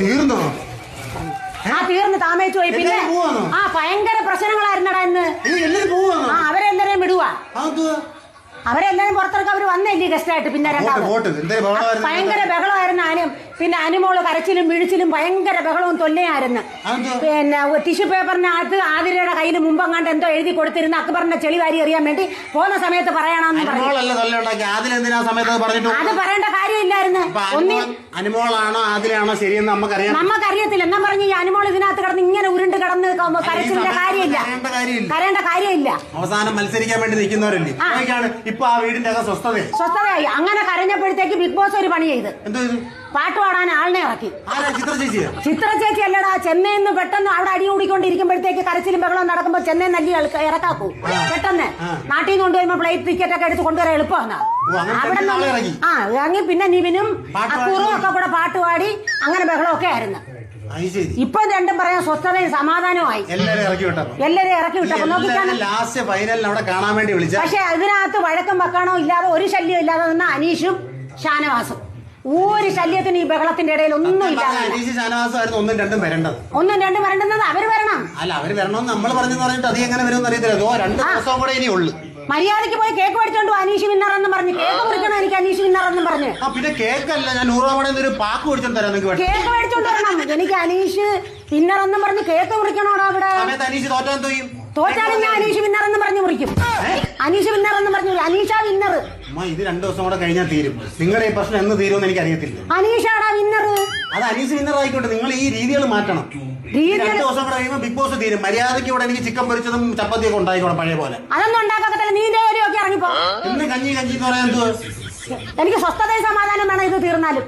തീർന്നോ? തീർന്ന് താമസിച്ചു പോയി. പിന്നെ ഭയങ്കര പ്രശ്നങ്ങളായിരുന്നടാ ഇന്ന്. അവരെല്ലാരെയും വിടുവാ. അവരെല്ലാരും പുറത്തിറക്കം. അവര് വന്നില്ലേ ഗസ്റ്റായിട്ട്. പിന്നെ ഭയങ്കര ബഹളമായിരുന്നു. പിന്നെ അനുമോള് കരച്ചിലും വീഴ്ചിലും ഭയങ്കര ബഹളവും തൊല്ലയായിരുന്നു. പിന്നെ ടിഷ്യൂ പേപ്പറിനകത്ത് ആതിരയുടെ കയ്യിൽ മുമ്പങ്ങാണ്ട് എന്തോ എഴുതി കൊടുത്തിരുന്ന അക്ബറിന്റെ ചെളി വാരി എറിയാൻ വേണ്ടി പോകുന്ന സമയത്ത് പറയണമെന്ന് പറഞ്ഞു. അത് പറയേണ്ട കാര്യമില്ലായിരുന്നു. അനുമോളാണോ ആതിരയാണോ ശരിയെന്ന് നമുക്കറിയത്തില്ല. എന്നാ പറഞ്ഞു ഈ അനുമോൾ ഇതിനകത്ത് കിടന്ന് ഇങ്ങനെ ഉരുണ്ട് കിടന്ന് കരച്ചിലിന്റെ കാര്യമില്ല. കരയേണ്ട കാര്യമില്ല. അവസാനം മത്സരിക്കാൻ വേണ്ടി നിൽക്കുന്നവരല്ലേ ഇപ്പൊ ആ വീടിന്റെ സ്വസ്ഥതയായി. അങ്ങനെ കരഞ്ഞപ്പോഴത്തേക്ക് ബിഗ് ബോസ് ഒരു പണി ചെയ്ത് പാട്ട് പാടാൻ ആളിനെ ഇറക്കി. ചിത്ര ചേച്ചി അല്ലടാ. ചെന്നൈയിൽ നിന്ന് പെട്ടെന്ന് അവിടെ അടി കൂടിക്കൊണ്ടിരിക്കുമ്പോഴത്തേക്ക് കരച്ചിലും ബഹളം നടക്കുമ്പോ ചെന്നൈ നല്ല ഇറക്കാക്കൂ. പെട്ടെന്ന് നാട്ടിൽ നിന്ന് കൊണ്ടുവരുമ്പോ ഫ്ലൈറ്റ് ടിക്കറ്റ് ഒക്കെ എടുത്ത് കൊണ്ടുവരാൻ എളുപ്പമാണ്. അവിടെ ഇറങ്ങി. പിന്നെ നിവിനും അക്കൂറും ഒക്കെ കൂടെ പാട്ട് പാടി അങ്ങനെ ബഹളമൊക്കെ ആയിരുന്നു. ഇപ്പൊ രണ്ടും പറയാൻ സ്വസ്ഥതയും സമാധാനമായി. എല്ലാരും ഇറക്കി വിട്ടപ്പോ നോക്കിക്കാണ്. പക്ഷെ അതിനകത്ത് വഴക്കം വെക്കാനോ ഇല്ലാതെ ഒരു ശല്യം ഇല്ലാതെ നിന്ന അനീഷും ഷാനവാസും. ഒരു ശല്യത്തിന് ഈ ബഹളത്തിന്റെ ഇടയിൽ ഒന്നും ഇല്ലാതെ ഒന്നും രണ്ടും വരണ്ടെന്നത് അവര് വരണം. അല്ല അവര് വരണമെന്ന് നമ്മൾ പറഞ്ഞിട്ട് അത് എങ്ങനെ വരും അറിയത്തില്ല. 2 ദിവസം കൂടെ ഇനി ഉള്ളു. മര്യാദയ്ക്ക് പോയി കേക്ക് മേടിച്ചോണ്ട് അനീഷ് വിന്നർ എന്ന് പറഞ്ഞു. കേക്ക് മുറിക്കണം എനിക്ക് അനീഷ് വിന്നർ എന്ന് പറഞ്ഞു. പിന്നെ കേക്ക് അല്ല ഞാൻ 100 രൂപ ഒരു പാക്ക് മേടിച്ചോണ്ട് തരാം. കേക്ക് മേടിച്ചോണ്ട് വരണം. എനിക്ക് അനീഷ് വിന്നർ എന്നും പറഞ്ഞ് കേക്ക് മുറിക്കണോടാ അവിടെ. അനീഷ് തോറ്റാലും ഞാൻ അനീഷ് വിന്നർ എന്ന് പറഞ്ഞു മുറിക്കും. അനീഷ് വിന്നർ എന്ന് പറഞ്ഞു. അനീഷ വിന്നർ. ഇത് 2 ദിവസം കൂടെ കഴിഞ്ഞാൽ തീരും. നിങ്ങളുടെ ഈ പ്രശ്നം എന്ന് തീരുമെന്ന് എനിക്ക് അറിയത്തില്ല. അനീഷാടാ വിന്നർ. അത് അനീഷ് വിന്നർ ആയിക്കോട്ടെ. നിങ്ങൾ ഈ രീതികൾ മാറ്റണം. 2 ദിവസം കൂടെ കഴിയുമ്പോൾ ബിഗ് ബോസ് തീരും. മര്യാദയ്ക്ക് ഇവിടെ എനിക്ക് ചിക്കൻ പൊരിച്ചതും ചപ്പാത്തിയൊക്കെ ഉണ്ടായിക്കോട്ടെ പഴയ പോലെ. അതൊന്നും ഉണ്ടാക്കത്തില്ല. നീന്റെ കാര്യമൊക്കെ ഇറങ്ങിപ്പോ. ഇന്ന് കഞ്ഞി എന്ന് പറയാൻ എനിക്ക് സ്വസ്ഥതയും സമാധാനം വേണം ഇത് തീർന്നാലും.